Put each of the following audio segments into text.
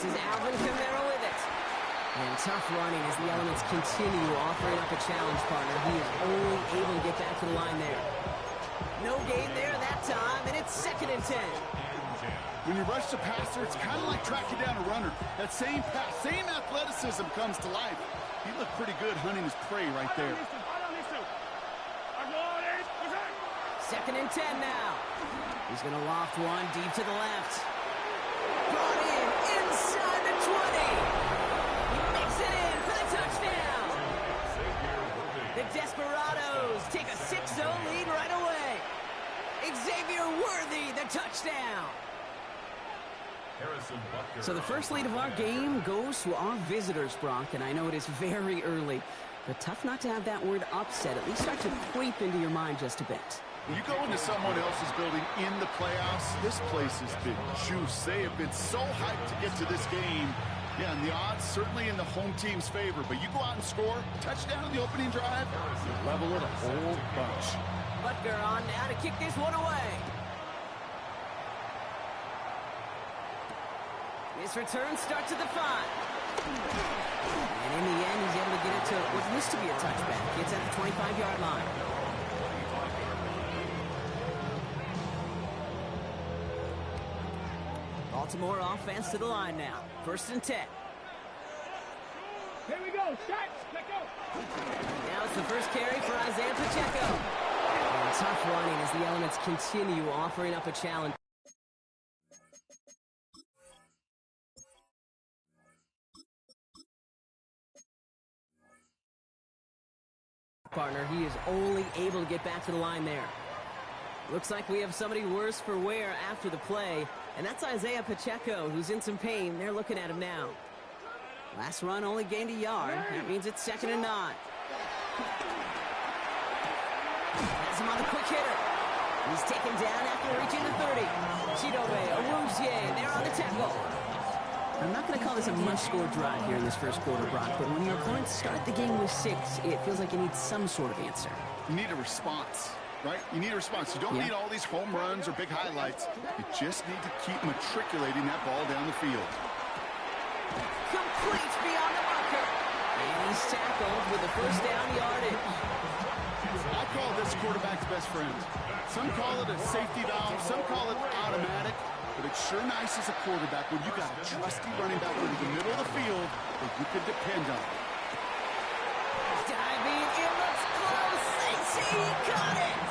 This is Alvin Kamara with it. And tough running as the Elements continue offering up a challenge partner. He is only able to get back to the line there. No gain there that time, and it's 2nd and 10. When you rush the passer, it's kind of like tracking down a runner. That same pass, same athleticism comes to life. He looked pretty good hunting his prey right there. 2nd and 10 now. He's going to loft one deep to the left. Brought in inside the 20. He makes it in for the touchdown. The Desperados take a 6-0 lead right away. Xavier Worthy, the touchdown. So the first lead of our game goes to our visitors, Brock, and I know it is very early, but tough not to have that word upset at least start to creep into your mind just a bit. When you go into someone else's building in the playoffs, this place has been juice. They have been so hyped to get to this game. Yeah, and the odds certainly in the home team's favor, but you go out and score, touchdown in the opening drive, you level it a whole bunch. Butker on now to kick this one away. This return starts at the 5. And in the end, he's able to get it to what used to be a touchback. It's at the 25-yard line. Baltimore offense to the line now. 1st and 10. Here we go. Shots. Let go. Now it's the first carry for Isaiah Pacheco. And tough running as the Elements continue offering up a challenge. Partner, he is only able to get back to the line there. Looks like we have somebody worse for wear after the play, and that's Isaiah Pacheco, who's in some pain. They're looking at him now. Last run only gained a yard. That means it's 2nd and 9. Has him on the quick hitter. He's taken down after reaching the 30. Chidobe Awuzie, they're on the tackle. I'm not going to call this a must-score drive here in this first quarter, Brock, but when your opponents start the game with 6, it feels like you need some sort of answer. You need a response, right? You need a response. You don't need all these home runs or big highlights. You just need to keep matriculating that ball down the field. Complete beyond the marker. And he's tackled with the first down yardage. I call this quarterback's best friend. Some call it a safety valve, some call it automatic. But it's sure nice as a quarterback when you got a trusty running back into the middle of the field that you can depend on. Diving, it looks close. They see he caught it.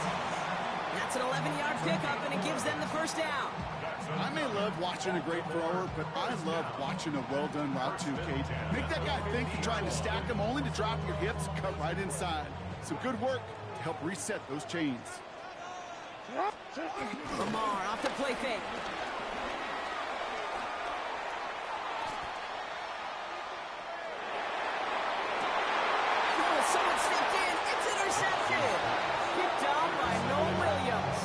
That's an 11-yard pickup, and it gives them the first down. I may love watching a great thrower, but I love watching a well-done route too, Kate. Make that guy think you're trying to stack him only to drop your hips, cut right inside. Some good work to help reset those chains. Lamar off the play fake. Someone stepped in. It's intercepted. Picked up by Noah Williams.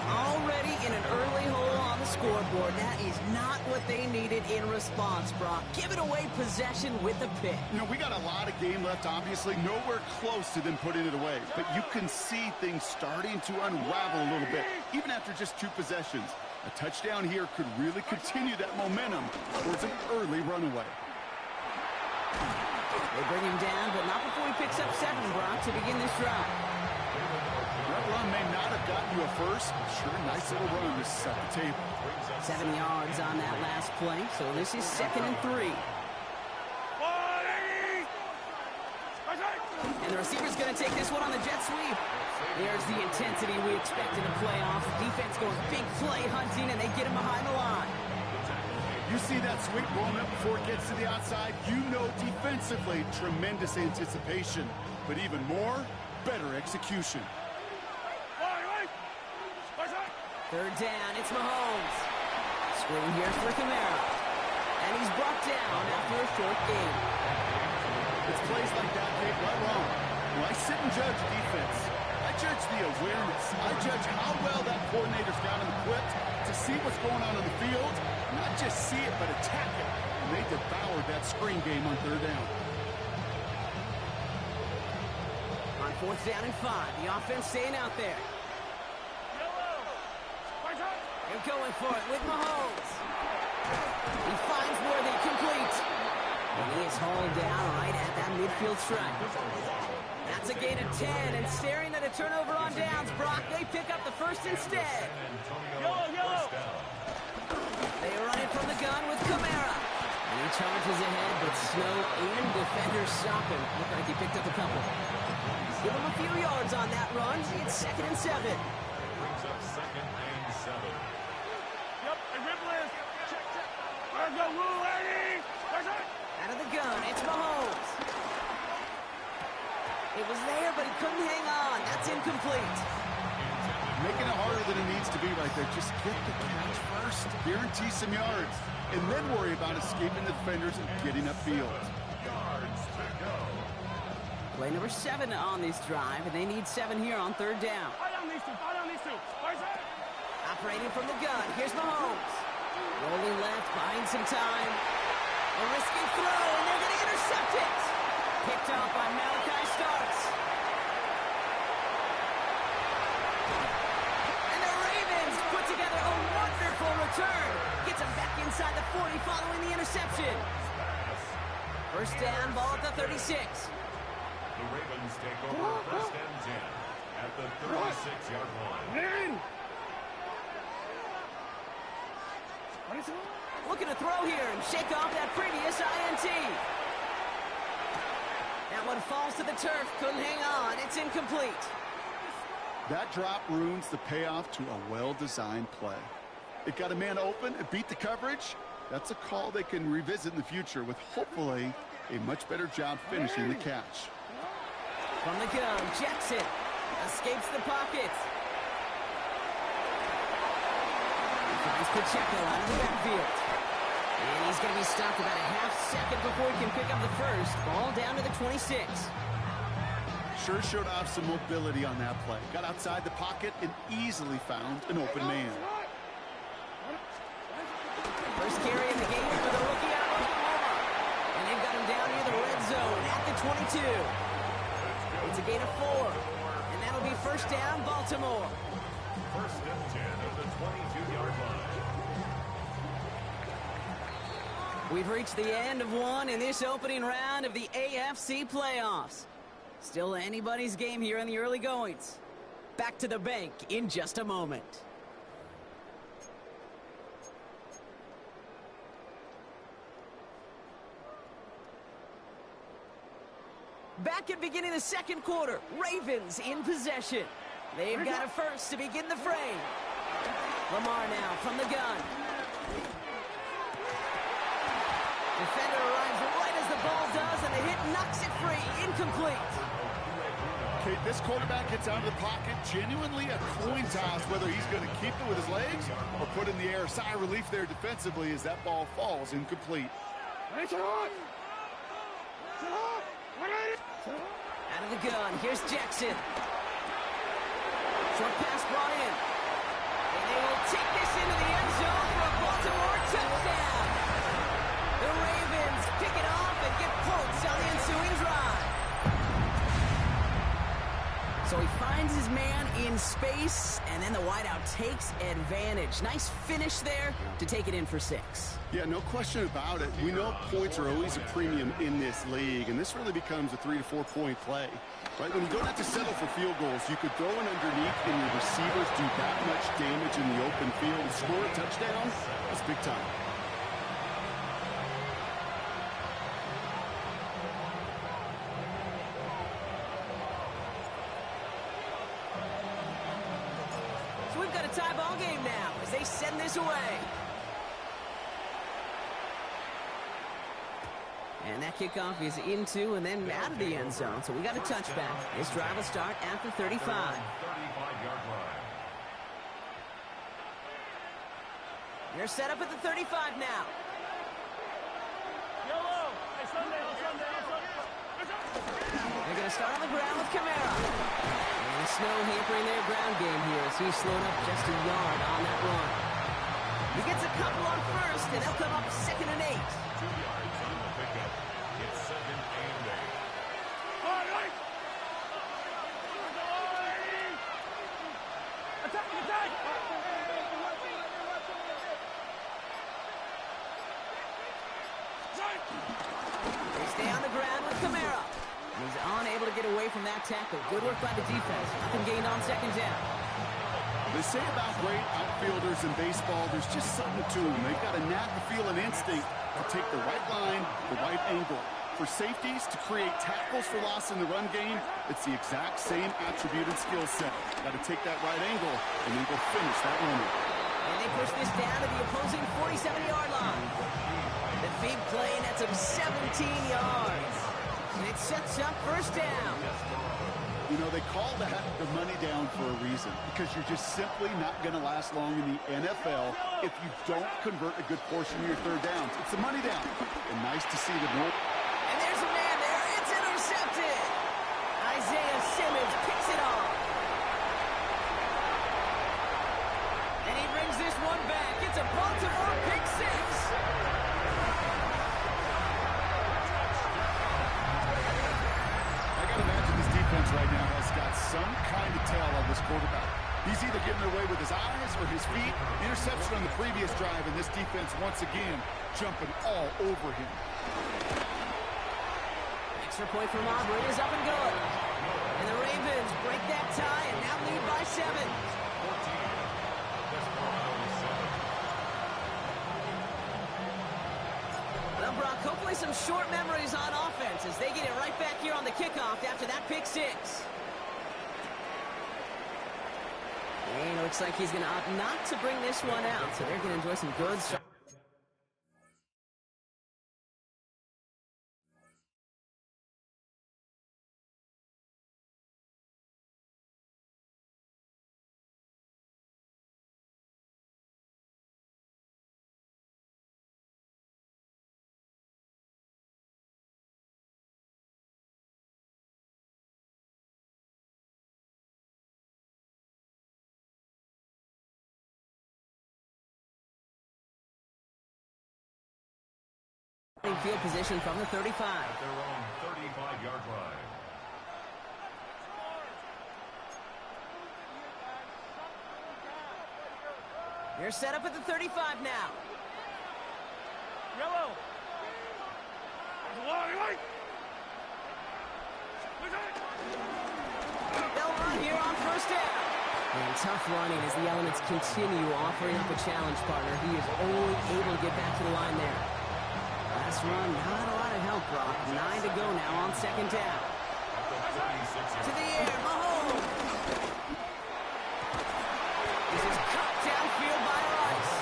Already in an early hole on the scoreboard. That is not what they needed in response, Brock. Giving away possession with a pick. You know, we got a lot of game left, obviously. Nowhere close to them putting it away. But you can see things starting to unravel a little bit, even after just 2 possessions. A touchdown here could really continue that momentum towards an early runaway. They bring him down, but not before he picks up 7, Brock, to begin this drive. That run may not have gotten you a first, but sure, nice little run to set the table. 7 yards on that last play, so this is 2nd and 3. And the receiver's going to take this one on the jet sweep. There's the intensity we expect in a playoff. Defense going big play hunting, and they get him behind the line. You see that sweep blown up before it gets to the outside, you know defensively, tremendous anticipation. But even more, better execution. 3rd down, it's Mahomes. Screen here for Kamara. And he's brought down after a short gain. It's plays like that, Kate, right wrong. When I sit and judge defense, I judge the awareness. I judge how well that coordinator's got him equipped to see what's going on the field. Not just see it, but attack it. And they devoured that screen game on 3rd down. On 4th down and 5, the offense staying out there. They're going for it with Mahomes. And he is hauled down right at that midfield stripe. That's a gain of 10, and staring at a turnover on downs. Brock, they pick up the first instead. Yellow. They run it from the gun with Kamara. And he charges ahead, but Snow and defenders stop him. Looked like he picked up a couple. Give him a few yards on that run. It's 2nd and 7. Brings up 2nd and 7. Yep, a rip list. Check. Where's the Woo, lady? Where's it? Out of the gun, it's Mahomes. It was there, but he couldn't hang on. That's incomplete. Making it harder than it needs to be right there. Just get the catch first. Guarantee some yards. And then worry about escaping the defenders and getting upfield. Yards to go. Play number 7 on this drive, and they need 7 here on 3rd down. Fight on these two. Where's it? Operating from the gun, here's Mahomes. Rolling left, buying some time. A risky throw, and they're going to intercept it. Picked off by Malachi Starks. And the Ravens put together a wonderful return. Gets them back inside the 40 following the interception. First down, ball at the 36. The Ravens take over 1st and 10 at the 36-yard line. Looking to throw here and shake off that previous INT. That one falls to the turf. Couldn't hang on. It's incomplete. That drop ruins the payoff to a well-designed play. It got a man open. It beat the coverage. That's a call they can revisit in the future with hopefully a much better job finishing the catch. From the gun, Jackson escapes the pocket. He finds Pacheco out of the backfield. And he's going to be stopped about a half second before he can pick up the first. Ball down to the 26. Sure showed off some mobility on that play. Got outside the pocket and easily found an open man. First carry in the game for the rookie out of Oklahoma. And they've got him down near the red zone at the 22. It's a gain of 4. And that'll be first down, Baltimore. 1st and 10 at the 22-yard line. We've reached the end of one in this opening round of the AFC playoffs. Still anybody's game here in the early goings. Back to the bank in just a moment. Back at beginning of the 2nd quarter, Ravens in possession. They've got a first to begin the frame. Lamar now from the gun. Defender arrives right as the ball does, and the hit knocks it free. Incomplete. Okay, this quarterback gets out of the pocket. Genuinely a coin toss whether he's going to keep it with his legs or put in the air. Sigh of relief there defensively as that ball falls incomplete. Out of the gun, here's Jackson. Short pass brought in. And they will take this into the end zone for a Baltimore touchdown. The Ravens pick it off and get points on the ensuing drive. So he finds his man in space, and then the wideout takes advantage. Nice finish there to take it in for 6. Yeah, no question about it. We know points are always a premium in this league, and this really becomes a 3 to 4 point play. Right? When you don't have to settle for field goals, you could throw it underneath and your receivers do that much damage in the open field and score a touchdown. That's big time. So we've got a tie ball game now as they send this away. And that kickoff is into and then out of the end zone. So we got a touchback. This drive will start at the 35. 35-yard line. They're set up at the 35 now. Yellow. Hey, Sunday. They're going to start on the ground with Kamara. And the Snow hampering their ground game here as he's slowed up just a yard on that run. He gets a couple on first, and they'll come up 2nd and 8. 2 yards on the pickup. It's 2nd and 8. All right. Attack! Kamara. And he's unable to get away from that tackle. Good work by the defense. Nothing gained on second down. They say about great outfielders in baseball, there's just something to them. They've got a knack, a feel, an instinct to take the right line, the right angle. For safeties to create tackles for loss in the run game, it's the exact same attributed skill set. Got to take that right angle and then go finish that runner. And they push this down to the opposing 47-yard line. The big play nets him 17 yards. And it sets up first down. You know, they call that the money down for a reason, because you're just simply not going to last long in the NFL if you don't convert a good portion of your third downs. It's a money down. And nice to see the more. And there's a man there. It's intercepted. Isaiah Simmons picks it off. And he brings this one back. It's a Baltimore pick six. I got to imagine this defense right now has got some kind of tell on this quarterback. He's either getting away with his eyes or his feet. Interception on the previous drive, and this defense once again jumping all over him. Extra point from Auburn is up and good. And the Ravens break that tie and now lead by 7. Well, Brock, hopefully some short memories on offense as they get it right back here on the kickoff after that pick six. And it looks like he's going to opt not to bring this one out, so they're going to enjoy some good stuff. Field position from the 35. At their own 35-yard line. You're set up at the 35 now. Yellow. They'll run here on first down. And tough running as the elements continue offering up a challenge partner. He is only able to get back to the line there. Last run, not a lot of help, Brock. 9 to go now on second down. To the air, Mahomes. This is cut downfield by Rice.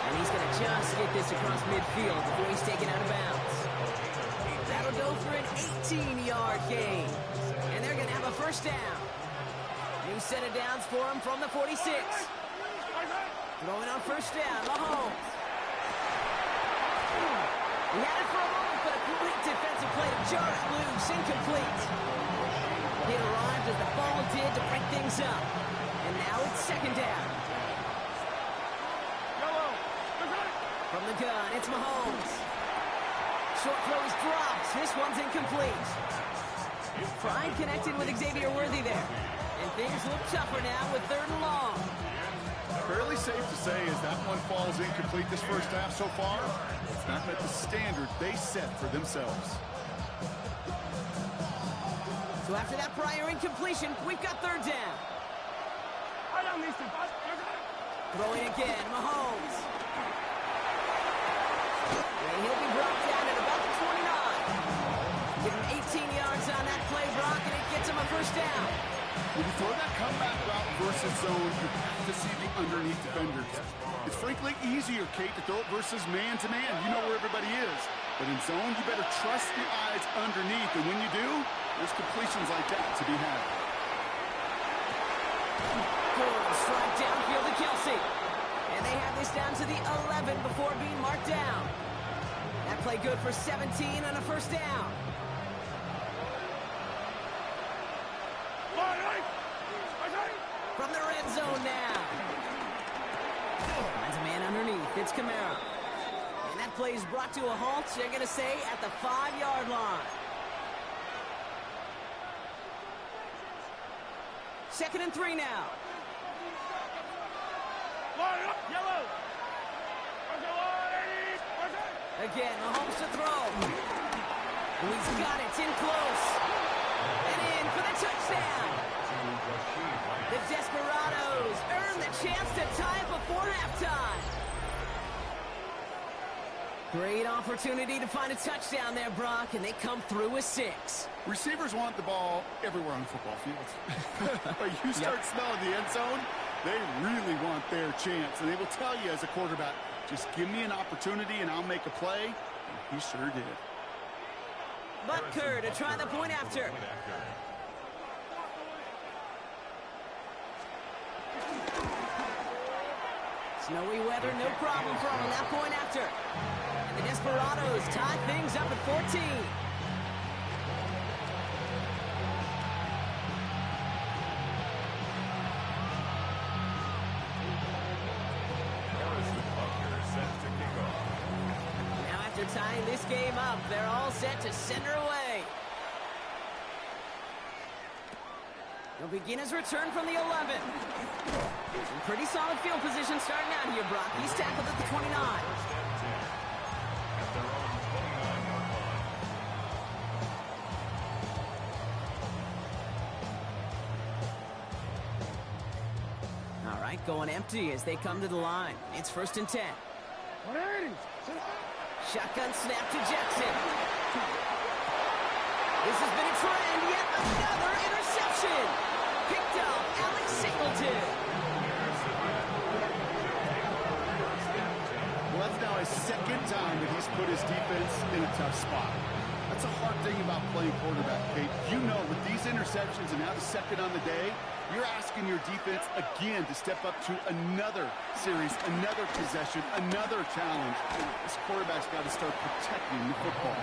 And he's going to just get this across midfield before he's taken out of bounds. That'll go for an 18-yard gain. And they're going to have a first down. New set of downs for him from the 46. Throwing on first down, Mahomes. He had it for a moment, but a complete defensive play to jar it loose, incomplete. It arrived as the ball did to break things up. And now it's second down. From the gun, it's Mahomes. Short throw is dropped. This one's incomplete. Pride connected with Xavier Worthy there. And things look tougher now with 3rd and long. Fairly safe to say as that one falls incomplete this first half so far, it's not met the standard they set for themselves. So after that prior incompletion, we've got 3rd down. Throwing again, Mahomes. And he'll be brought down at about the 29. Give him 18 yards on that play, Brock, and it gets him a first down. When you throw that comeback route versus zone, you have to see the underneath defenders. It's frankly easier, Kate, to throw it versus man-to-man. You know where everybody is. But in zone, you better trust your eyes underneath. And when you do, there's completions like that to be had. Good strike downfield to Kelsey. And they have this down to the 11 before being marked down. That play good for 17 on a first down. From the red zone now. Finds a man underneath. It's Kamara. And that play is brought to a halt, they're going to say, at the 5-yard line. 2nd and 3 now. Yellow. Again, Mahomes to throw. And he's got it in close. And in for the touchdown. The Desperados earn the chance to tie it before halftime. Great opportunity to find a touchdown there, Brock, and they come through with 6. Receivers want the ball everywhere on the football field. But you start smelling the end zone, they really want their chance. And they will tell you as a quarterback, just give me an opportunity and I'll make a play. And he sure did. Butker to try the point after. Snowy weather, no problem for him on that point after. And the Desperados tie things up at 14. Now after tying this game up, they're all set to send her away. He'll begin his return from the 11. Some pretty solid field position starting out here, Brock. He's tackled at the 29. All right, going empty as they come to the line. It's 1st and 10. Shotgun snap to Jackson. This has been a trend, yet another interception. Picked up Alex Singleton. Well, that's now his 2nd time that he's put his defense in a tough spot. That's a hard thing about playing quarterback, Kate. You know, with these interceptions and now the 2nd on the day, you're asking your defense again to step up to another series, another possession, another challenge. This quarterback's got to start protecting the football.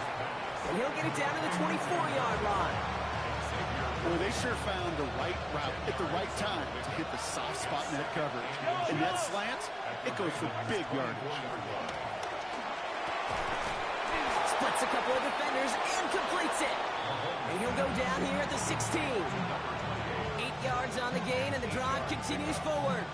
And he'll get it down to the 24-yard line. Well, they sure found the right route at the right time to hit the soft spot in that coverage. And that slant, it goes for big yardage. Splits a couple of defenders and completes it. And he'll go down here at the 16. 8 yards on the gain, and the drive continues forward.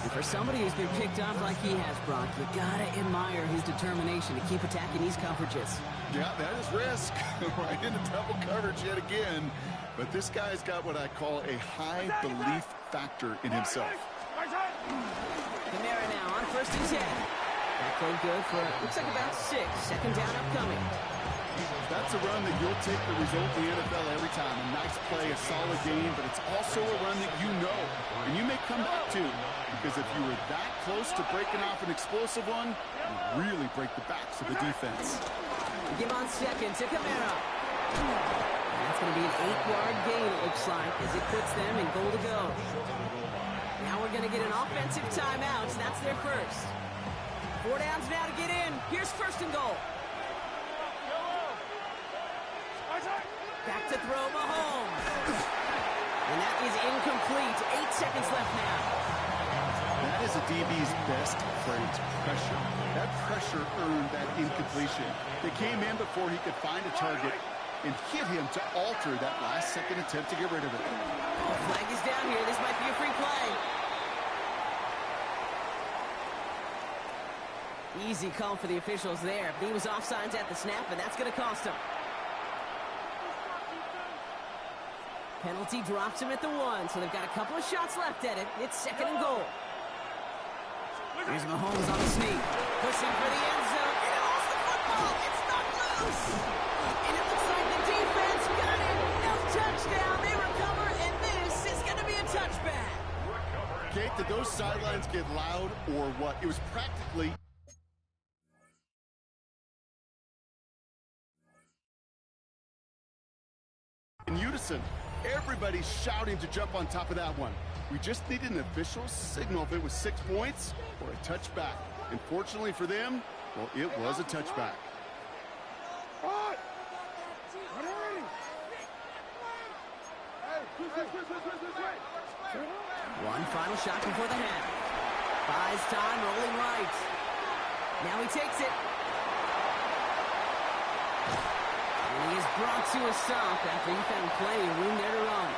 And for somebody who's been picked off like he has, Brock, you gotta admire his determination to keep attacking these coverages. Yeah, that is risk. Right into double coverage yet again. But this guy's got what I call a high belief factor in himself. Kamara now on 1st and 10. That played good for, looks like about 6. 2nd down upcoming. That's a run that you'll take the result in the NFL every time. A nice play, a solid game, but it's also a run that you know. And you may come back to, because if you were that close to breaking off an explosive one, you really break the backs of the defense. Give on 2nd to Kamara. That's going to be an 8-yard gain, it looks like, as it puts them in goal to go. Now we're going to get an offensive timeout. That's their first. 4 downs now to get in. Here's 1st and goal. Back to throw Mahomes. And that is incomplete. 8 seconds left now. That is a DB's best friend, pressure. That pressure earned that incompletion. They came in before he could find a target and hit him to alter that last-second attempt to get rid of it. Oh, flag is down here. This might be a free play. Easy call for the officials there. He was offsides at the snap, and that's going to cost him. Penalty drops him at the 1, so they've got a couple of shots left at it. It's 2nd and goal. Here's Mahomes on the sneak. Pushing for the end zone. And it lost the football. It's not loose. And it looks like the defense got it. No touchdown. They recover, and this is going to be a touchback. Kate, did those sidelines get loud or what? It was practically... in unison. Everybody's shouting to jump on top of that one. We just needed an official signal if it was 6 points or a touchback. And fortunately for them, well, it was a touchback. One final shot before the half. Buys time, rolling right. Now he takes it. And he is brought to a stop after he found plenty of room there to run.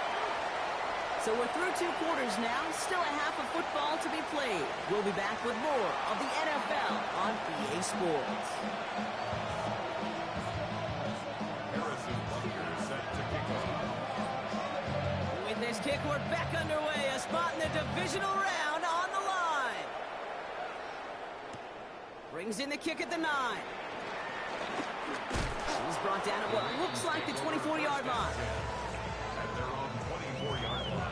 So we're through 2 quarters now. Still a half of football to be played. We'll be back with more of the NFL on EA Sports. kick, we're back underway. A spot in the divisional round on the line. Brings in the kick at the 9. He's brought down at what looks like the 24-yard line. At their own 24-yard line.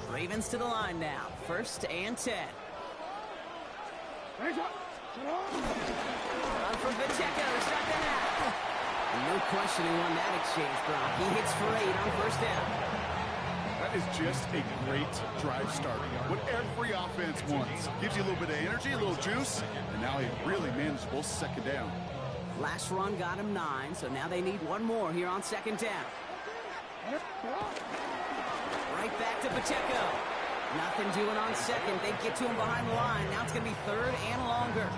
Ravens to the line now. 1st and 10. Run from Pacheco to start the half. And no question he won that exchange, Brock. He hits for 8 on 1st down. That is just a great drive starter. What every offense wants. Gives you a little bit of energy, a little juice, and now a really manageable 2nd down. Last run got him 9, so now they need one more here on 2nd down. Right back to Pacheco. Nothing doing on 2nd. They get to him behind the line. Now it's going to be 3rd and longer.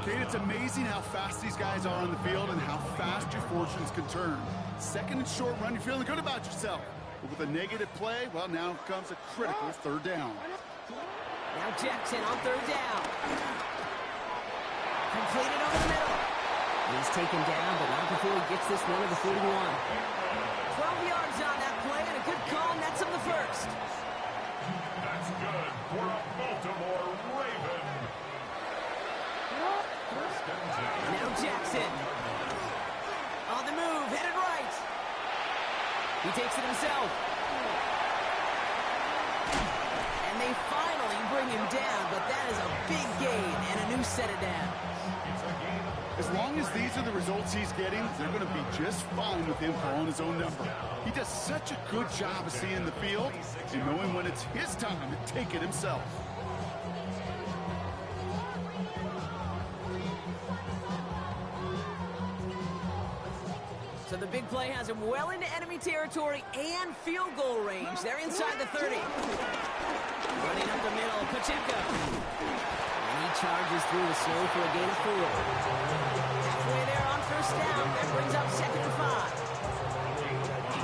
Kate, it's amazing how fast these guys are on the field and how fast your fortunes can turn. 2nd and short run, you're feeling good about yourself. But with a negative play, well, now comes a critical 3rd down. Now Jackson on 3rd down. Completed over the middle. He's taken down, but not before he gets this one to the 41. 12 yards on that play, and a good call nets him the 1st. That's good for a Baltimore Raven. Now Jackson. On the move, headed right. He takes it himself. And they finally bring him down, but that is a big gain and a new set of downs. As long as these are the results he's getting, they're going to be just fine with him calling his own number. He does such a good job of seeing the field and knowing when it's his time to take it himself. So the big play has him well into enemy territory and field goal range. They're inside the 30. Running up the middle, Pacheco. And he charges through the slow for a gain of 4. Halfway there on 1st down. That brings up 2nd and 5.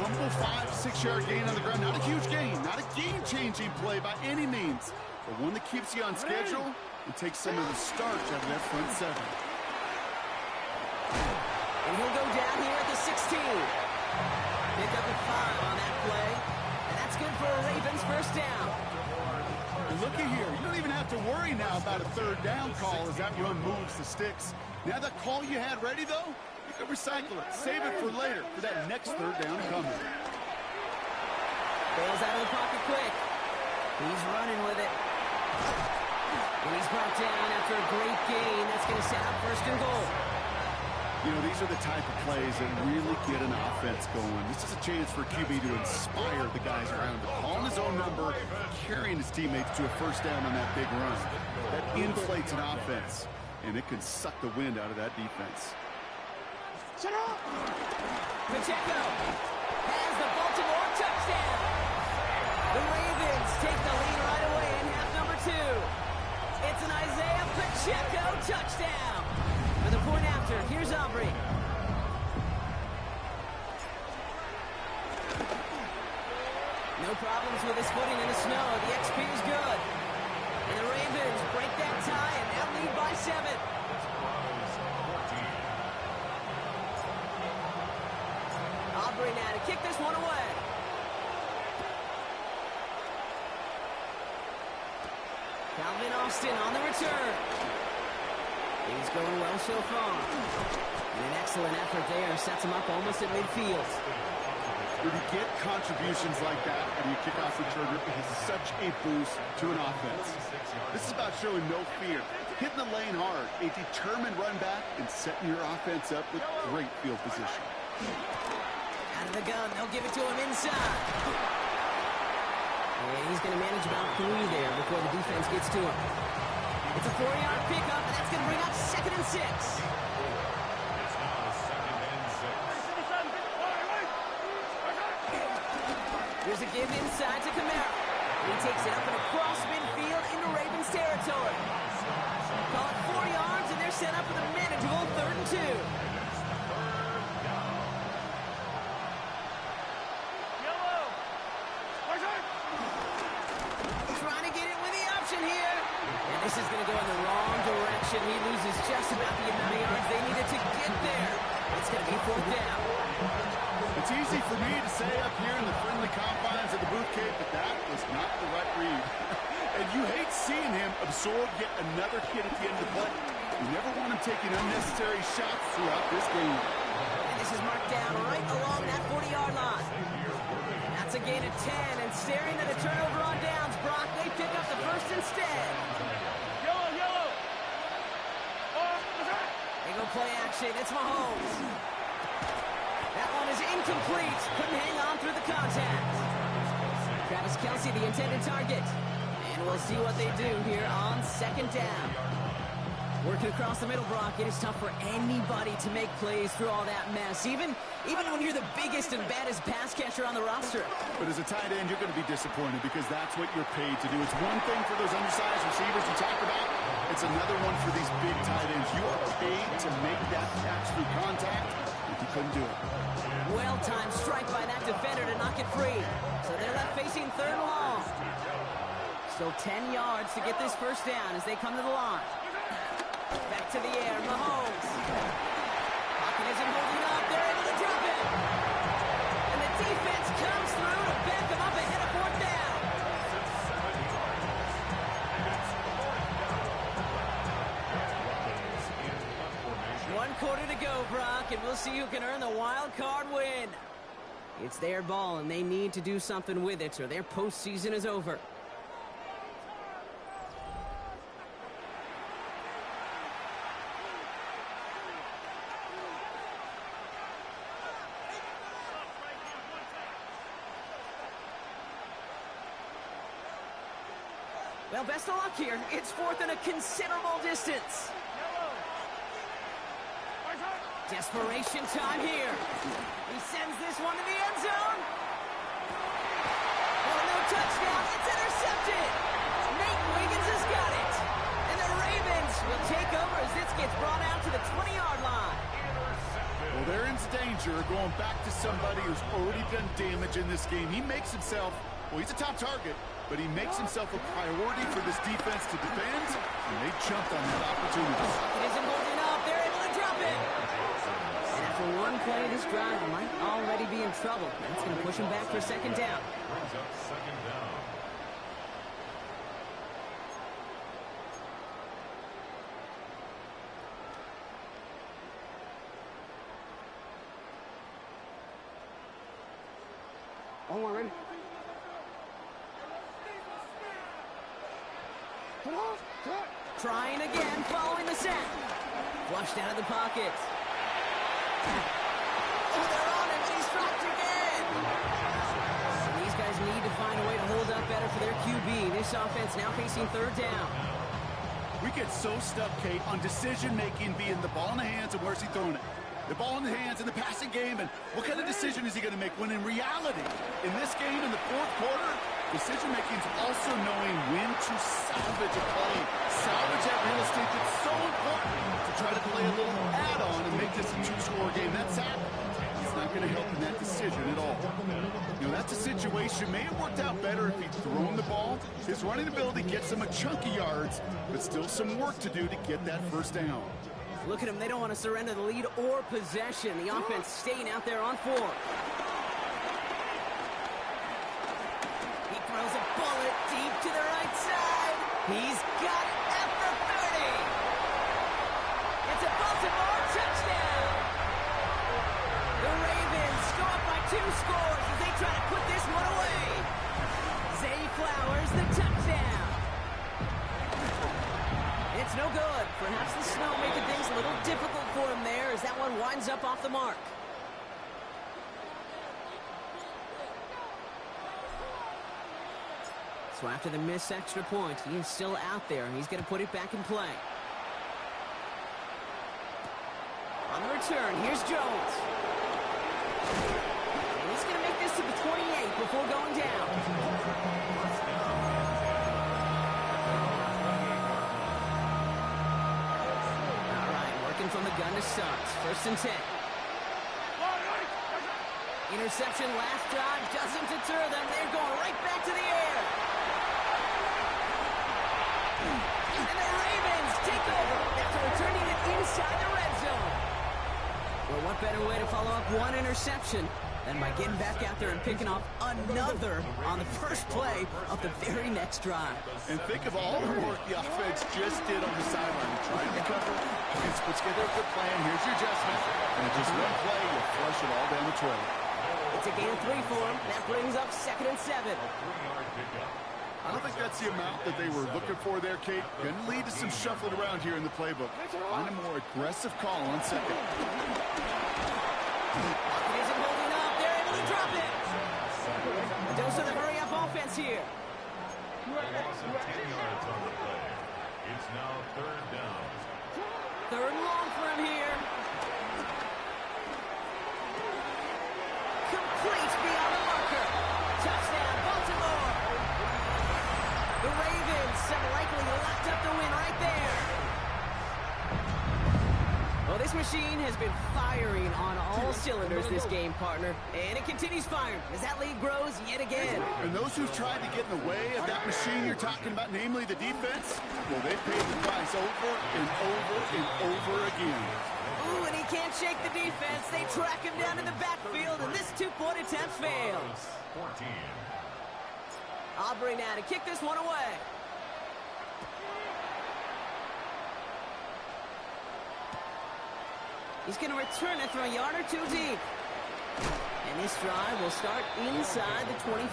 Humble 5-6 yard gain on the ground. Not a huge gain, not a game-changing play by any means, but one that keeps you on schedule and takes some of the starch out of that front 7. And he'll go down here at the 16. Pick up a 5 on that play. And that's good for a Ravens 1st down. And look at here. You don't even have to worry now about a 3rd down call as that run moves the sticks. Now that call you had ready, though, you can recycle it. Save it for later for that next 3rd down coming. Bails out of the pocket quick. He's running with it. And he's brought down after a great gain. That's going to set up 1st and goal. You know, these are the type of plays that really get an offense going. This is a chance for QB to inspire the guys around him. Calling his own number, carrying his teammates to a 1st down on that big run. That inflates an offense, and it can suck the wind out of that defense. Pacheco has the Baltimore touchdown. The Ravens take the lead right away in half number 2. It's an Isaiah Pacheco touchdown. For the point after, here's Aubrey. No problems with his footing in the snow. The XP is good. And the Ravens break that tie and now lead by 7. Aubrey now to kick this one away. Calvin Austin on the return. He's going well so far. And an excellent effort there sets him up almost at midfield. When you get contributions like that and you kick off returner, it is such a boost to an offense. This is about showing no fear, hitting the lane hard, a determined run back, and setting your offense up with great field position. Out of the gun, they'll give it to him inside. And he's going to manage about 3 there before the defense gets to him. It's a 4-yard pickup, and that's going to bring up 2nd and 6. There's a give inside to Kamara. He takes it up and across midfield into Ravens territory. Call it 4 yards, and they're set up with a manageable 3rd and 2. Trying to get it with the option here. And this is going to go in the wrong direction. He loses just about the amount of yards they needed to get there. It's going to be fourth down. It's easy for me to say up here in the friendly confines of the booth cave, but that was not the right read. And you hate seeing him absorb yet another hit at the end of the play. You never want him taking unnecessary shots throughout this game. And this is marked down right along that 40-yard line. That's a gain of 10, and staring at a turnover on downs, Brock, they pick up the first instead. Yellow. They go play action. It's Mahomes. That one is incomplete. Couldn't hang on through the contact. Travis Kelce, the intended target. And we'll see what they do here on second down. Working across the middle, Brock, it is tough for anybody to make plays through all that mess, even when you're the biggest and baddest pass catcher on the roster. But as a tight end, you're going to be disappointed because that's what you're paid to do. It's one thing for those undersized receivers you talked about. It's another one for these big tight ends. You are paid to make that catch through contact, and you couldn't do it. Well-timed strike by that defender to knock it free. So they're left facing third and long. Still 10 yards to get this first down as they come to the line. Back to the air, Mahomes. Pocket isn't holding up. They're able to drop it. And the defense comes through to back them up ahead of fourth down. One quarter to go, Brock, and we'll see who can earn the wild card win. It's their ball, and they need to do something with it, or their postseason is over. Well, best of luck here. It's fourth and a considerable distance. Desperation time here. He sends this one to the end zone. Oh, no touchdown. It's intercepted. Nate Wiggins has got it. And the Ravens will take over as this gets brought out to the 20-yard line. Well, they're in danger going back to somebody who's already done damage in this game. He makes himself, well, he's a top target, but he makes himself a priority for this defense to defend, and they jumped on that opportunity. It isn't holding up. They're able to drop it. And after one play, this drive might already be in trouble. That's going to push him back for second down. Brings up second down. Oh, we're ready. Trying again, following the sack. Flushed out of the pocket. Oh, they're on him, and he's dropped again. And these guys need to find a way to hold up better for their QB. This offense now facing third down. We get so stuck, Kate, on decision-making being the ball in the hands and where's he throwing it. The ball in the hands in the passing game, and what kind of decision is he going to make? When in reality, in this game, in the fourth quarter, decision-making is also knowing when to salvage a play. Salvage that real estate that's so important to try to play a little add-on and make this a two-score game. That sack, it's not going to help in that decision at all. You know, that's a situation. May have worked out better if he'd thrown the ball. His running ability gets him a chunk of yards, but still some work to do to get that first down. Look at them. They don't want to surrender the lead or possession. The offense staying out there on four. He throws a bullet deep to the right side. He's got it at the 30. It's a Baltimore touchdown. The Ravens go up by 2 scores as they try to put this one away. Zay Flowers, the touchdown. It's no good. Perhaps the snow making things a little difficult for him there as that one winds up off the mark. So after the missed extra point, he is still out there. He's going to put it back in play. On the return, here's Jones. And he's going to make this to the 28 before going down. From the gun to start. First and 10. Interception last drive doesn't deter them. They're going right back to the air. And the Ravens take over after returning it inside the red zone. Well, what better way to follow up one interception than by getting back out there and picking off another on the first play of the very next drive. And think of all the work the offense just did on the sideline. You try to recover, defense puts together a good plan, here's your adjustment, and in just one play, you flush it all down the trail. It's a gain of 3 for him. That brings up 2nd and 7. I don't think that's the amount that they were looking for there, Kate. Going to lead to some shuffling around here in the playbook. Find a more aggressive call on second. Pocket isn't holding up. They're able to drop it. A dose of the hurry-up offense here. Loss of 10 yards on the play. It's now 3rd down. 3rd and long for him here. Complete beyond the marker. Touchdown, Baltimore. The Ravens have likely locked up the win right there. Well, this machine has been firing on all cylinders this game, partner. And it continues firing as that lead grows yet again. And those who've tried to get in the way of that machine you're talking about, namely the defense, well, they've paid the price over and over and over again. Ooh, and he can't shake the defense. They track him down to the backfield, and this 2-point attempt fails. 14. Aubrey now to kick this one away. He's going to return it from a yard or 2 deep. And this drive will start inside the 25.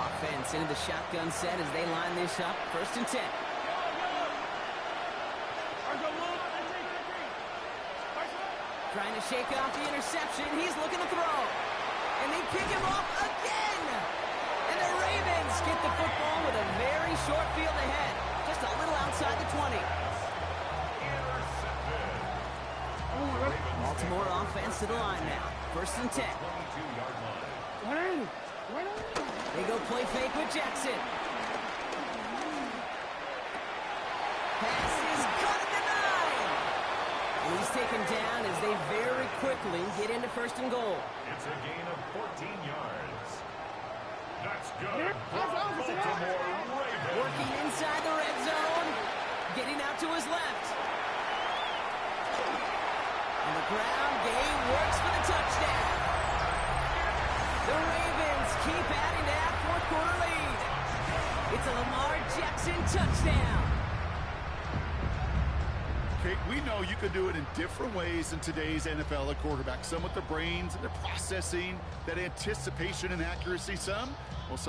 Offense into the shotgun set as they line this up. 1st and 10. Trying to shake off the interception. He's looking to throw. And they pick him off again. And the Ravens get the football with a very short field ahead. Just a little outside the 20. Baltimore offense to the line now. 1st and 10. They go play fake with Jackson. Pass is good at the 9. And he's taken down as they very quickly get into 1st and goal. It's a gain of 14 yards. That's good. Baltimore Ravens. Working inside the red zone. Getting out to his left. And the ground game works for the touchdown. The Ravens keep adding to that 4th quarter lead. It's a Lamar Jackson touchdown. Kate, we know you can do it in different ways in today's NFL at quarterback. Some with the brains and the processing, that anticipation and accuracy. Some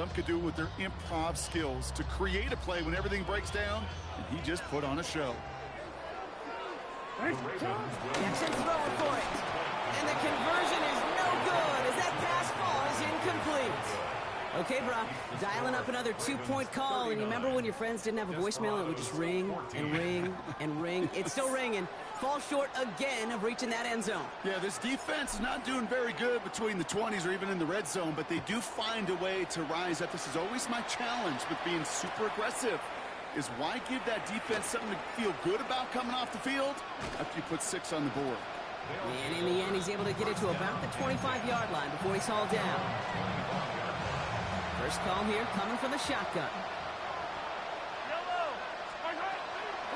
could do it with their improv skills to create a play when everything breaks down, and he just put on a show. Jackson throwing for it. And the conversion is no good as that pass falls incomplete. Okay, Brock, dialing up another 2-point call. And you remember when your friends didn't have a voicemail? It would just ring and ring and ring. It's still ringing. Fall short again of reaching that end zone. Yeah, this defense is not doing very good between the 20s or even in the red zone, but they do find a way to rise up. This is always my challenge with being super aggressive, is why give that defense something to feel good about coming off the field after you put 6 on the board. And in the end, he's able to get it to about the 25-yard line before he's hauled down. First call here coming from the shotgun.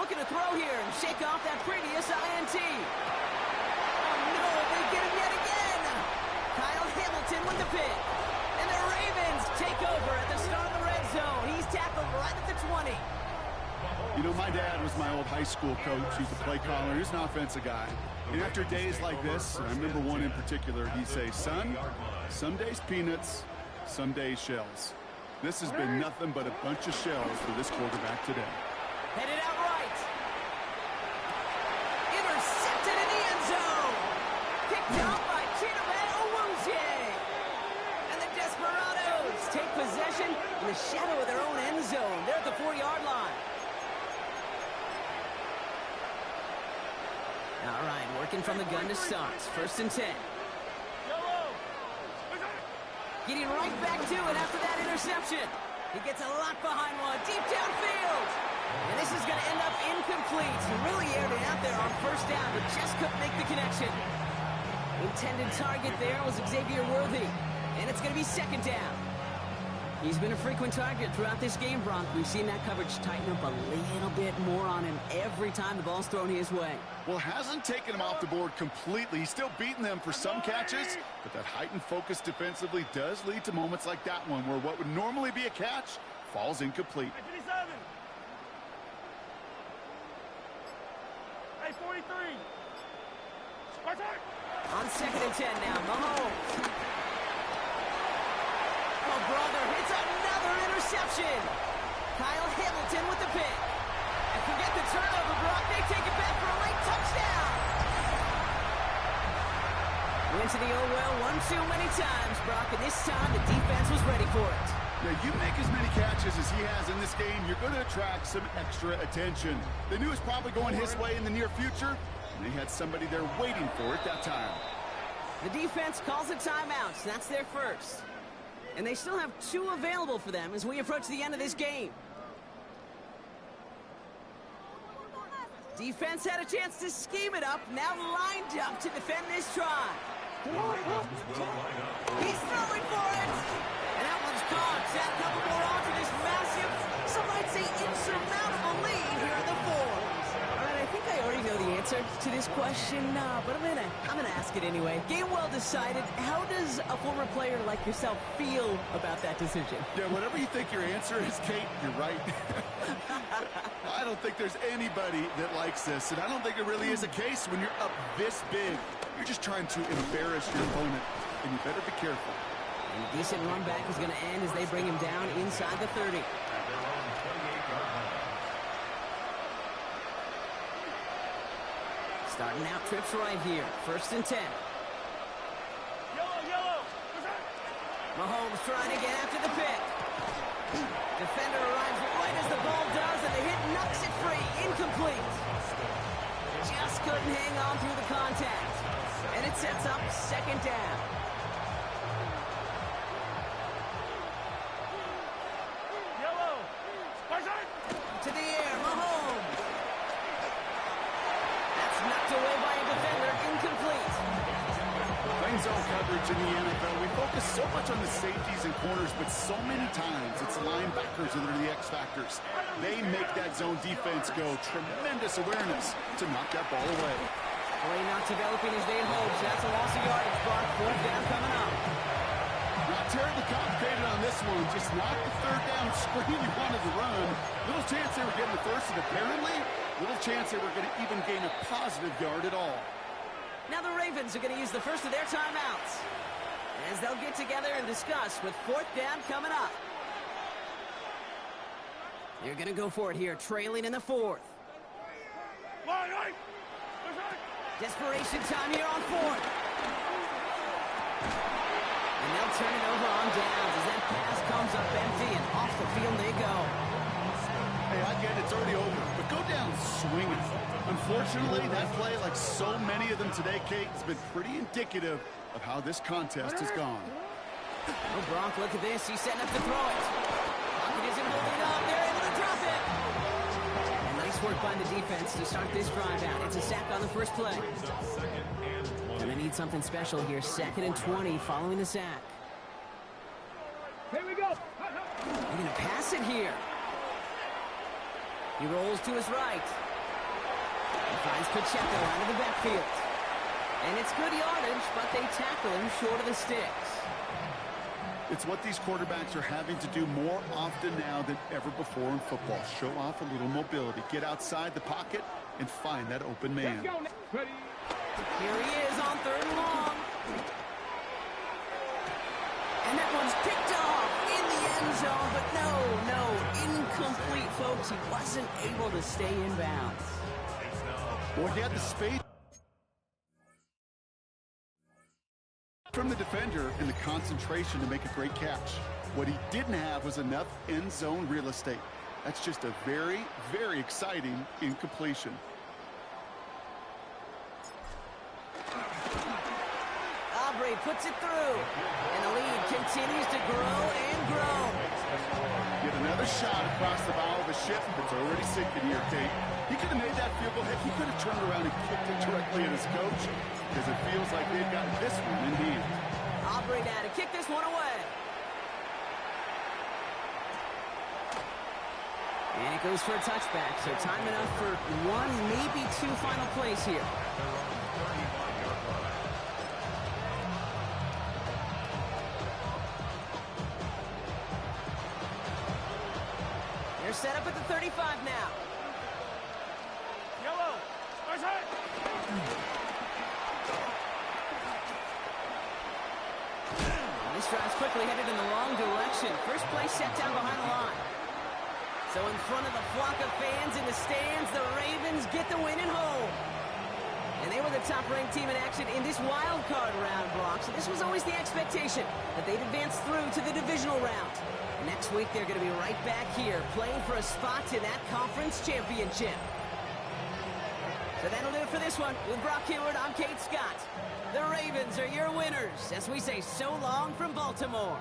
Looking to throw here and shake off that previous INT. Oh no, they get him yet again. Kyle Hamilton with the pick. And the Ravens take over at the start of the red zone. He's tackled right at the 20. You know, my dad was my old high school coach. He's a play caller. He's an offensive guy. And after days like this, and I remember one in particular, he'd say, son, some days peanuts, some days shells. This has been nothing but a bunch of shells for this quarterback today. Headed out right. Intercepted in the end zone. Picked up by Chidobe Awuzie. And the Desperados take possession in the shadow of their own end zone. They're at the 4-yard line. All right, working from the gun to start. 1st and 10. Getting right back to it after that interception. He gets a lot behind one, deep downfield. And this is going to end up incomplete. He really aired it out there on 1st down, but just couldn't make the connection. Intended target there was Xavier Worthy. And it's going to be 2nd down. He's been a frequent target throughout this game, Brock. We've seen that coverage tighten up a little bit more on him every time the ball's thrown his way. Well, hasn't taken him off the board completely. He's still beating them for some catches, but that heightened focus defensively does lead to moments like that one where what would normally be a catch falls incomplete. Hey, 43. On 2nd and 10 now, Mahomes. Oh, brother, it's another interception. Kyle Hamilton with the pick. And forget the turnover, Brock. They take it back for a late touchdown. Went to the oh well one too many times, Brock, and this time the defense was ready for it. Now, you make as many catches as he has in this game, you're going to attract some extra attention. They knew it was probably going his way in the near future, and they had somebody there waiting for it that time. The defense calls a timeout. That's their first. And they still have 2 available for them as we approach the end of this game. Defense had a chance to scheme it up, now lined up to defend this try. He's throwing for it. And that one's caught. That couple more on to this massive, some might say insurmountable lead here in the 4th. All right, I think I already know the answer to this question, but I'm gonna ask it anyway. Game well decided. How does a former player like yourself feel about that decision? Yeah, whatever you think your answer is, Kate, you're right. I don't think there's anybody that likes this, and I don't think it really is a case when you're up this big. You're just trying to embarrass your opponent, and you better be careful. And a decent run back is going to end as they bring him down inside the 30. Starting out trips right here. 1st and 10. Yellow. Mahomes trying to get after the pick. Defender arrives right as the ball does, and the hit knocks it free. Incomplete. Just couldn't hang on through the contact. And it sets up 2nd down. Yellow. To the air, Mahomes. That's knocked away by a defender. Incomplete. Playing zone coverage in the NFL, we focus so much on the safeties and corners, but so many times it's linebackers that are the X factors. They make that zone defense go. Tremendous awareness to knock that ball away. Play not developing as they hoped. That's a loss of yardage. Brock, 4th down coming up. Not terribly complicated on this one. Just not the 3rd down screen you wanted to run. Little chance they were getting the first, and apparently little chance they were going to even gain a positive yard at all. Now the Ravens are going to use the first of their timeouts as they'll get together and discuss with 4th down coming up. They're going to go for it here, trailing in the 4th. Desperation time here on 4th. And they'll turn it over on downs as that pass comes up empty, and off the field they go. Hey, I get it, it's already over, but go down swinging. Unfortunately, that play, like so many of them today, Kate, has been pretty indicative of how this contest has gone. Oh, Brock, look at this. He's setting up to throw it. Pocket isn't holding up. They're able to drop it. And nice work by the defense to start this drive out. It's a sack on the first play. And they need something special here. 2nd and 20 following the sack. Here we go. They're going to pass it here. He rolls to his right. He finds Pacheco out of the backfield. And it's good yardage, but they tackle him short of the sticks. It's what these quarterbacks are having to do more often now than ever before in football. Show off a little mobility. Get outside the pocket and find that open man. Let's go. Ready. Here he is on 3rd and long. And that one's picked off in the end zone, but no, incomplete, folks. He wasn't able to stay in bounds. Boy, he had the space from the defender and the concentration to make a great catch. What he didn't have was enough end zone real estate. That's just a very, very exciting incompletion. Aubrey puts it through, and the lead continues to grow and grow. Get another shot across the bow of a ship that's already sinking here, Kate. He could have made that field goal. Heck, he could have turned around and kicked it directly at his coach, because it feels like they've got this one in hand. Aubrey now to kick this one away. And it goes for a touchback, so time enough for one, maybe two final plays here. They're set up at the 35 now. Yellow. Nice hit. This drive's quickly headed in the wrong direction. First play set down behind the line. So in front of the flock of fans in the stands, the Ravens get the win at home. And they were the top-ranked team in action in this wild card round, Brock. So this was always the expectation, that they'd advance through to the divisional round. Next week, they're going to be right back here, playing for a spot to that conference championship. So that'll do it for this one. With Brock Hayward, I'm Kate Scott. The Ravens are your winners, as we say so long from Baltimore.